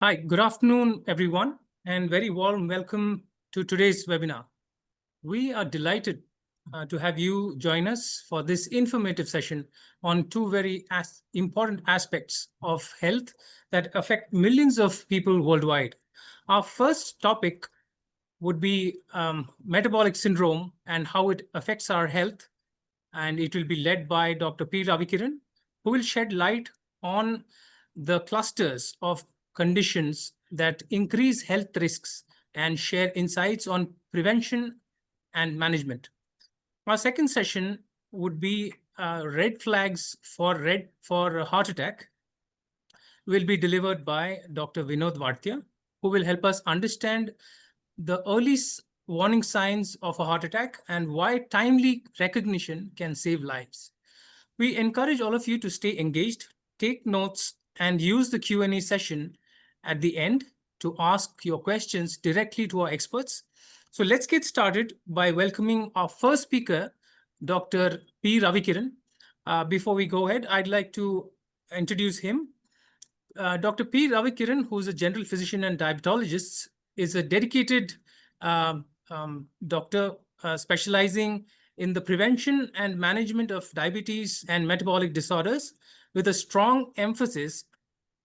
Hi, good afternoon, everyone, and very warm welcome to today's webinar. We are delighted to have you join us for this informative session on two very important aspects of health that affect millions of people worldwide. Our first topic would be metabolic syndrome and how it affects our health, and it will be led by Dr. P. Ravi Kiran, who will shed light on the clusters of conditions that increase health risks and share insights on prevention and management. Our second session would be red flags for heart attack, will be delivered by Dr. Vinod Vartya, who will help us understand the early warning signs of a heart attack and why timely recognition can save lives. We encourage all of you to stay engaged, take notes, and use the Q&A session at the end to ask your questions directly to our experts. So let's get started by welcoming our first speaker, Dr. P. Ravi Kiran. Before we go ahead, I'd like to introduce him. Dr. P. Ravi Kiran, who's a general physician and diabetologist, is a dedicated doctor specializing in the prevention and management of diabetes and metabolic disorders, with a strong emphasis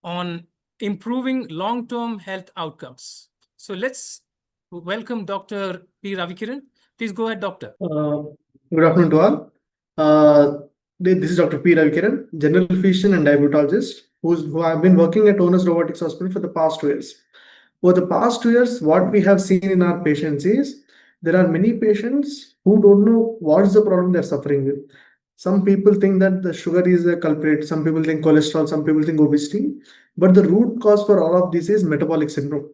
on improving long-term health outcomes. So let's welcome Dr. P. Ravi Kiran. Please go ahead, doctor. Good afternoon to all. This is Dr. P. Ravi Kiran, general physician and diabetologist, who have been working at Onus Robotics Hospital for the past 2 years. For the past 2 years, what we have seen in our patients is there are many patients who don't know what is the problem they're suffering with. Some people think that the sugar is a culprit, some people think cholesterol, some people think obesity, but the root cause for all of this is metabolic syndrome.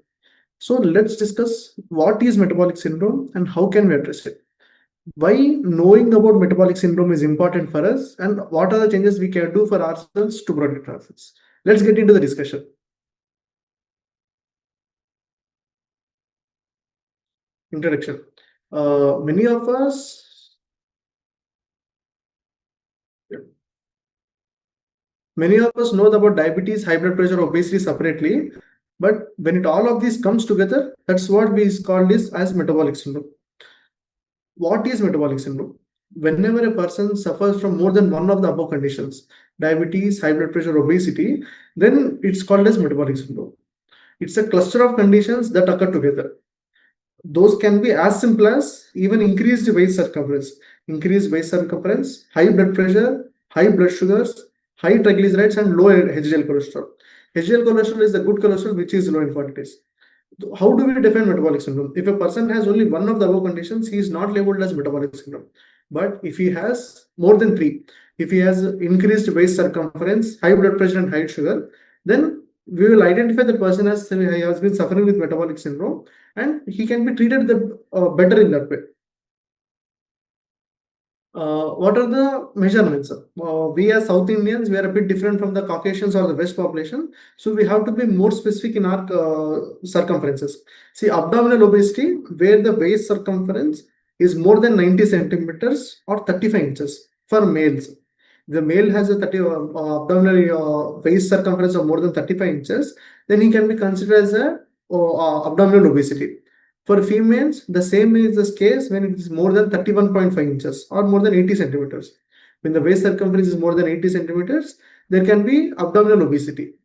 So let's discuss what is metabolic syndrome and how can we address it. Why knowing about metabolic syndrome is important for us and what are the changes we can do for ourselves to protect ourselves. Let's get into the discussion. Introduction. Many of us know about diabetes, high blood pressure, obesity separately, but when all of this comes together, that's what we call this as metabolic syndrome. What is metabolic syndrome? Whenever a person suffers from more than one of the above conditions, diabetes, high blood pressure, obesity, then it's called as metabolic syndrome. It's a cluster of conditions that occur together. Those can be as simple as even increased waist circumference, high blood pressure, high blood sugars, high triglycerides, and low HDL cholesterol. HDL cholesterol is the good cholesterol which is low in quantities. How do we define metabolic syndrome? If a person has only one of the above conditions, he is not labeled as metabolic syndrome. But if he has more than three, if he has increased waist circumference, high blood pressure, and high sugar, then we will identify the person as he has been suffering with metabolic syndrome, and he can be treated better in that way. What are the measurements? We as South Indians, we are a bit different from the Caucasians or the West population. So we have to be more specific in our circumferences. See, abdominal obesity, where the waist circumference is more than 90 centimeters or 35 inches for males. The male has a abdominal waist circumference of more than 35 inches, then he can be considered as a abdominal obesity. For females, the same is the case when it is more than 31.5 inches or more than 80 centimeters. When the waist circumference is more than 80 centimeters, there can be abdominal obesity.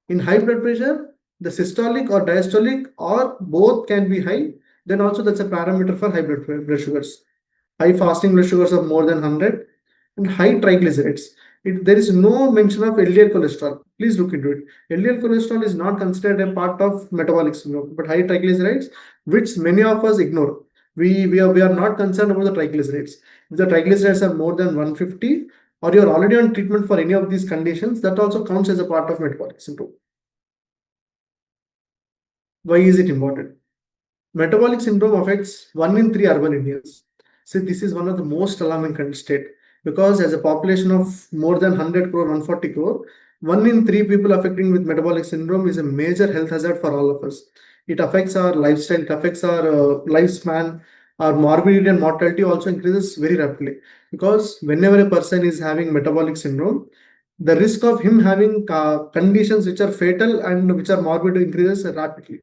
In high blood pressure, the systolic or diastolic or both can be high. Then also that's a parameter for high blood sugars. High fasting blood sugars of more than 100 and high triglycerides. There is no mention of LDL cholesterol. Please look into it. LDL cholesterol is not considered a part of metabolic syndrome, but high triglycerides, which many of us ignore. We are not concerned about the triglycerides. If the triglycerides are more than 150, or you are already on treatment for any of these conditions, that also counts as a part of metabolic syndrome. Why is it important? Metabolic syndrome affects 1 in 3 urban Indians. So this is one of the most alarming state, because as a population of more than 100 crore, 140 crore, 1 in 3 people affecting with metabolic syndrome is a major health hazard for all of us. It affects our lifestyle, it affects our lifespan, our morbidity and mortality also increases very rapidly, because whenever a person is having metabolic syndrome, the risk of him having conditions which are fatal and which are morbid increases rapidly.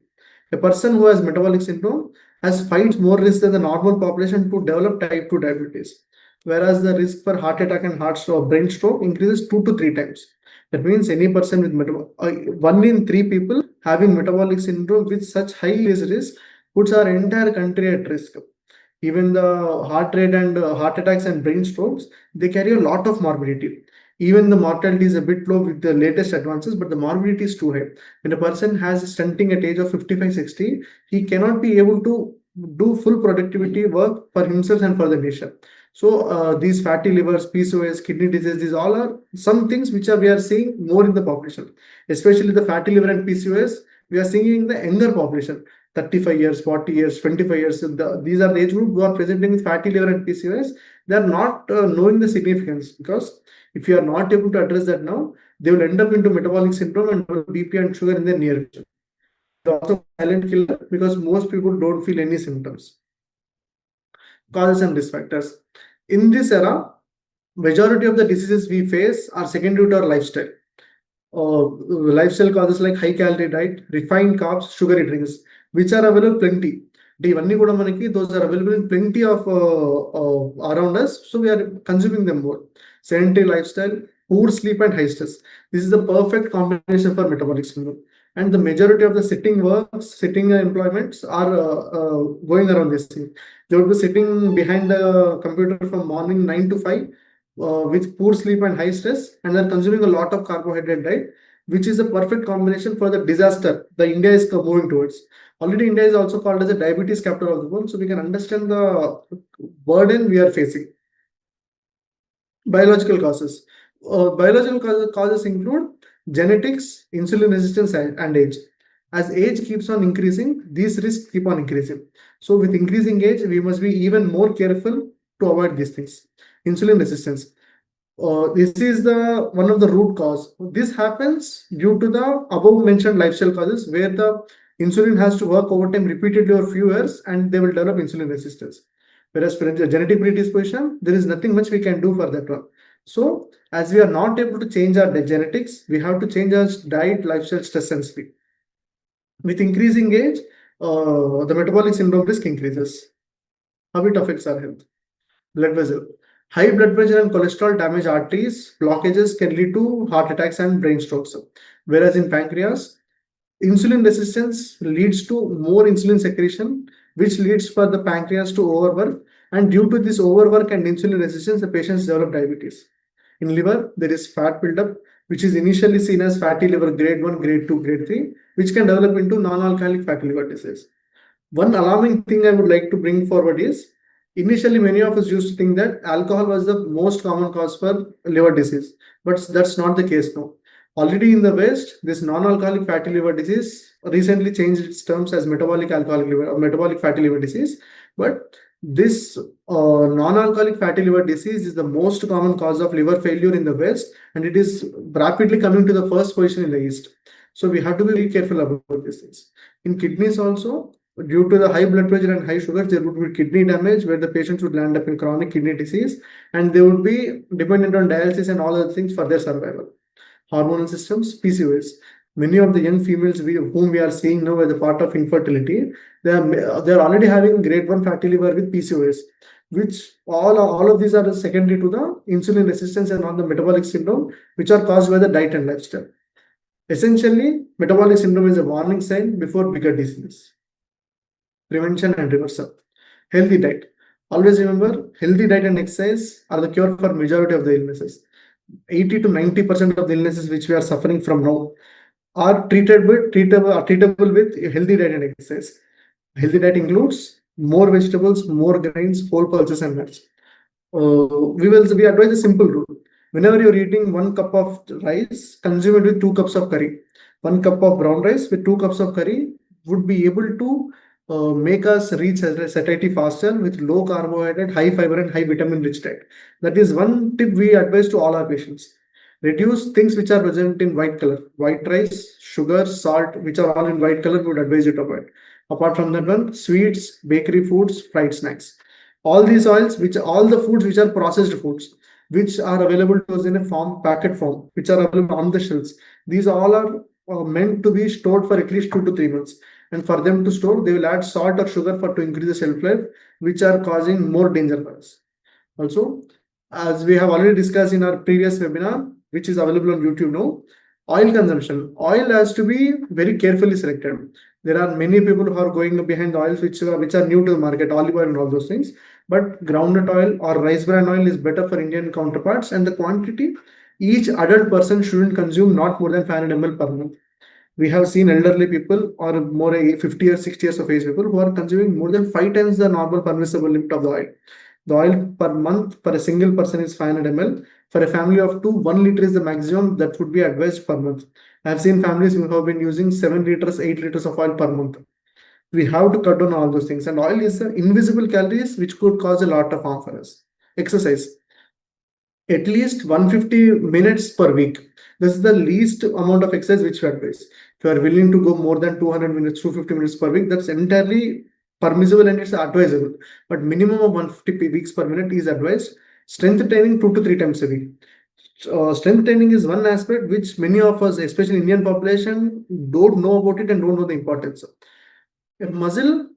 A person who has metabolic syndrome has 5 more risk than the normal population to develop type 2 diabetes, whereas the risk for heart attack and heart stroke, brain stroke increases 2 to 3 times. That means any person with 1 in 3 people having metabolic syndrome with such high risk puts our entire country at risk. Even the heart rate and heart attacks and brain strokes, they carry a lot of morbidity. Even the mortality is a bit low with the latest advances, but the morbidity is too high. When a person has stunting at age of 55, 60, he cannot be able to do full productivity work for himself and for the nation. So these fatty livers, PCOS, kidney disease, these all are some things which we are seeing more in the population, especially the fatty liver and PCOS. We are seeing in the younger population, 35 years, 40 years, 25 years. These are the age group who are presenting with fatty liver and PCOS. They are not knowing the significance, because if you are not able to address that now, they will end up into metabolic syndrome and BP and sugar in the near future. It's also silent killer because most people don't feel any symptoms. Causes and risk factors. In this era, majority of the diseases we face are secondary to our lifestyle. Lifestyle causes like high calorie diet, refined carbs, sugary drinks, which are available plenty. ఇవన్నీ కూడా మనకి those are available in plenty of around us, so we are consuming them more. Sedentary lifestyle, poor sleep and high stress. This is the perfect combination for metabolic syndrome. And the majority of the sitting works, sitting employments are going around this thing. They would be sitting behind the computer from morning 9 to 5 with poor sleep and high stress, and they're consuming a lot of carbohydrate diet, which is a perfect combination for the disaster the India is moving towards. Already, India is also called as a diabetes capital of the world, so we can understand the burden we are facing. Biological causes. Biological causes include genetics, insulin resistance, and age. As age keeps on increasing, these risks keep on increasing. So, with increasing age, we must be even more careful to avoid these things. Insulin resistance. This is the one of the root cause. This happens due to the above mentioned lifestyle causes, where the insulin has to work over time repeatedly over few years, and they will develop insulin resistance. Whereas for the genetic predisposition, there is nothing much we can do for that one. So, as we are not able to change our genetics, we have to change our diet, lifestyle, stress, and sleep. With increasing age, the metabolic syndrome risk increases. How it affects our health? Blood vessel. High blood pressure and cholesterol damage arteries. Blockages can lead to heart attacks and brain strokes. Whereas in pancreas, insulin resistance leads to more insulin secretion, which leads for the pancreas to overwork. And due to this overwork and insulin resistance, the patients develop diabetes. In liver, there is fat buildup, which is initially seen as fatty liver grade 1, grade 2, grade 3, which can develop into non-alcoholic fatty liver disease. One alarming thing I would like to bring forward is, initially many of us used to think that alcohol was the most common cause for liver disease, but that's not the case now. Already in the West, this non-alcoholic fatty liver disease recently changed its terms as metabolic alcoholic liver or metabolic fatty liver disease. But this non-alcoholic fatty liver disease is the most common cause of liver failure in the West, and it is rapidly coming to the first position in the East. So we have to be very careful about these things. In kidneys also, due to the high blood pressure and high sugars, there would be kidney damage, where the patients would land up in chronic kidney disease, and they would be dependent on dialysis and all other things for their survival. Hormonal systems, PCOS. Many of the young females whom we are seeing now as a part of infertility, they are already having grade 1 fatty liver with PCOS, which all of these are secondary to the insulin resistance and on the metabolic syndrome, which are caused by the diet and lifestyle. Essentially, metabolic syndrome is a warning sign before bigger diseases. Prevention and reversal. Healthy diet. Always remember, healthy diet and exercise are the cure for majority of the illnesses. 80 to 90% of the illnesses which we are suffering from now are treatable with healthy diet and exercise. Healthy diet includes more vegetables, more grains, whole pulses, and nuts. We advise a simple rule. Whenever you're eating 1 cup of rice, consume it with 2 cups of curry. 1 cup of brown rice with 2 cups of curry would be able to make us reach satiety faster with low carbohydrate, high fiber, and high vitamin rich diet. That is one tip we advise to all our patients. Reduce things which are present in white color. White rice, sugar, salt, which are all in white color, we would advise you to avoid. Apart from that one, sweets, bakery foods, fried snacks. All these oils, all the foods which are processed foods. which are available to us in a packet form, which are available on the shelves. These all are meant to be stored for at least 2 to 3 months. And for them to store, they will add salt or sugar for to increase the shelf life, which are causing more danger for us. Also, as we have already discussed in our previous webinar, which is available on YouTube now, oil consumption. Oil has to be very carefully selected. There are many people who are going behind the oils which are new to the market, olive oil and all those things. But groundnut oil or rice bran oil is better for Indian counterparts, and the quantity each adult person shouldn't consume not more than 500 ml per month. We have seen elderly people or more 50 or 60 years of age people who are consuming more than 5 times the normal permissible limit of the oil. The oil per month for a single person is 500 ml. For a family of two, 1 liter is the maximum that would be advised per month. I have seen families who have been using 7 liters, 8 liters of oil per month. We have to cut down all those things. And oil is the invisible calories which could cause a lot of harm for us. Exercise at least 150 minutes per week. This is the least amount of exercise which we advise. If you are willing to go more than 200 minutes, 250 minutes per week, that's entirely permissible and it's advisable. But minimum of 150 weeks per minute is advised. Strength training 2 to 3 times a week. Strength training is one aspect which many of us, especially Indian population, don't know about it and don't know the importance of. A muscle,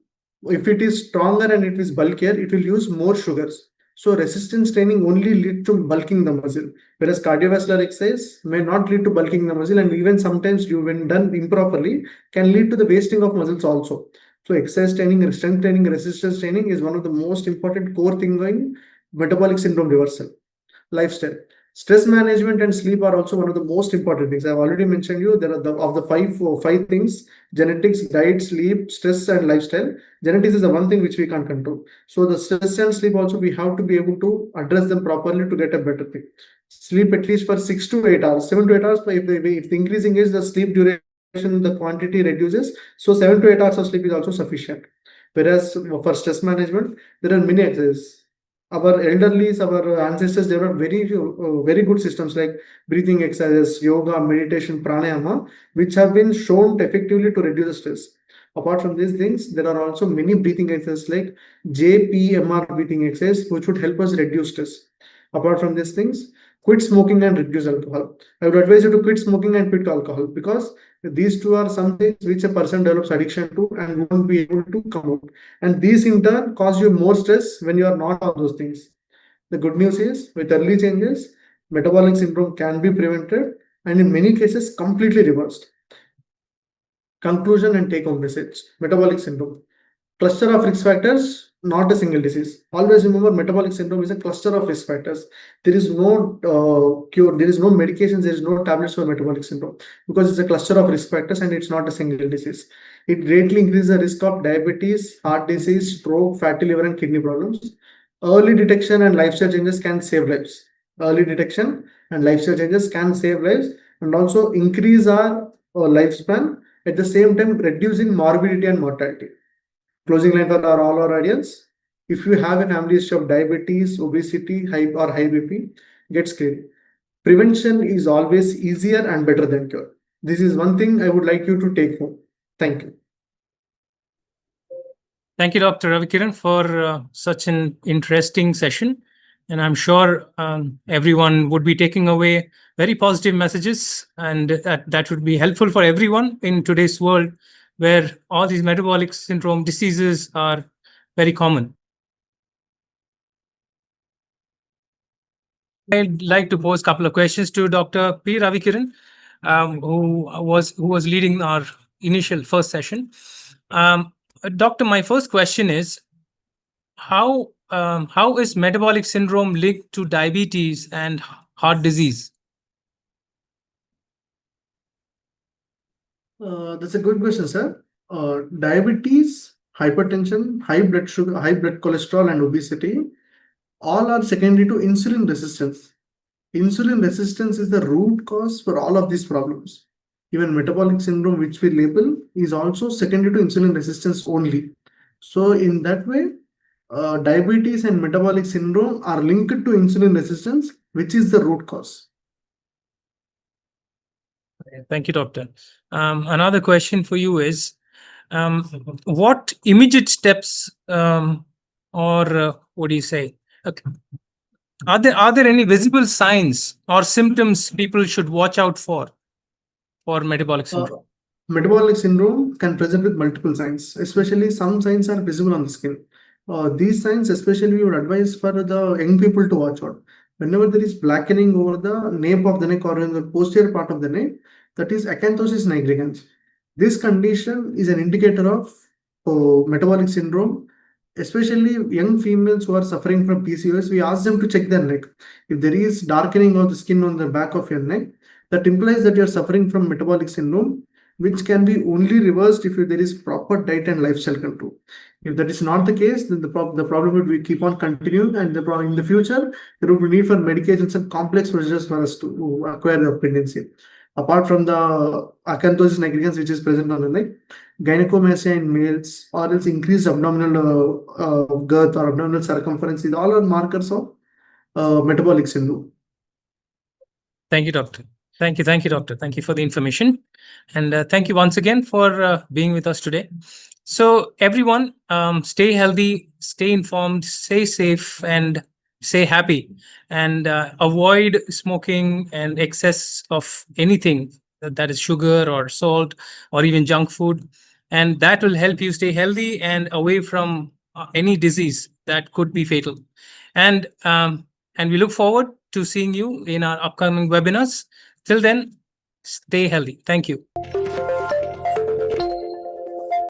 if it is stronger and it is bulkier, it will use more sugars. So resistance training only lead to bulking the muscle, whereas cardiovascular exercise may not lead to bulking the muscle, and even sometimes you, when done improperly, can lead to the wasting of muscles also. So exercise training, strength training, resistance training is one of the most important core thing in metabolic syndrome reversal. Lifestyle. Stress management and sleep are also one of the most important things. I've already mentioned you there are of the five things: genetics, diet, sleep, stress, and lifestyle. Genetics is the one thing which we can't control. So the stress and sleep also we have to be able to address them properly to get a better thing. Sleep at least for 6 to 8 hours, 7 to 8 hours. If the increasing is the sleep duration, the quantity reduces. So 7 to 8 hours of sleep is also sufficient. Whereas for stress management, there are many exercises. Our elderlies, our ancestors developed very good systems like breathing exercises, yoga, meditation, pranayama, which have been shown effectively to reduce stress. Apart from these things, there are also many breathing exercises like JPMR breathing exercise, which would help us reduce stress. Apart from these things, quit smoking and reduce alcohol. I would advise you to quit smoking and quit alcohol, because these two are some things which a person develops addiction to and won't be able to come out. And these in turn cause you more stress when you are not on those things. The good news is, with early changes, metabolic syndrome can be prevented and in many cases completely reversed. Conclusion and take home message: metabolic syndrome. Cluster of risk factors, not a single disease. Always remember, metabolic syndrome is a cluster of risk factors. There is no cure, there is no medications, there is no tablets for metabolic syndrome, because it's a cluster of risk factors and it's not a single disease. It greatly increases the risk of diabetes, heart disease, stroke, fatty liver, and kidney problems. Early detection and lifestyle changes can save lives. Early detection and lifestyle changes can save lives and also increase our lifespan, at the same time reducing morbidity and mortality. Closing line for all our audience: if you have a family history of diabetes, obesity, high BP, get screened. Prevention is always easier and better than cure. This is one thing I would like you to take home. Thank you. Thank you, Dr. Ravi Kiran, for such an interesting session. And I'm sure everyone would be taking away very positive messages, and that would be helpful for everyone in today's world, where all these metabolic syndrome diseases are very common. I'd like to pose a couple of questions to Dr. P. Ravi Kiran, who was leading our initial first session. Doctor, my first question is, how is metabolic syndrome linked to diabetes and heart disease? That's a good question, sir. Diabetes, hypertension, high blood sugar, high blood cholesterol, and obesity all are secondary to insulin resistance. Insulin resistance is the root cause for all of these problems. Even metabolic syndrome, which we label, is also secondary to insulin resistance only. So, in that way, diabetes and metabolic syndrome are linked to insulin resistance, which is the root cause. Thank you, doctor. Another question for you is, what immediate steps or what do you say? Are there any visible signs or symptoms people should watch out for metabolic Uh, syndrome? Metabolic syndrome can present with multiple signs, especially some signs are visible on the skin. These signs, especially, we would advise for the young people to watch out. Whenever there is blackening over the nape of the neck or in the posterior part of the neck, that is acanthosis nigricans. This condition is an indicator of metabolic syndrome, especially young females who are suffering from PCOS. We ask them to check their neck. If there is darkening of the skin on the back of your neck, that implies that you are suffering from metabolic syndrome, which can be only reversed if there is proper diet and lifestyle control. If that is not the case, then the problem would be keep on continuing, and in the future there will be need for medications and complex procedures for us to acquire the pregnancy. Apart from the acanthosis nigricans, which is present on the neck, gynecomastia in males, or else increased abdominal girth or abdominal circumference, these all are markers of metabolic syndrome. Thank you, doctor. Thank you, doctor. Thank you for the information. And thank you once again for being with us today. So, everyone, stay healthy, stay informed, stay safe, and stay happy. And avoid smoking and excess of anything that is sugar or salt or even junk food. And that will help you stay healthy and away from any disease that could be fatal. And and we look forward to seeing you in our upcoming webinars. Till then, stay healthy. Thank you.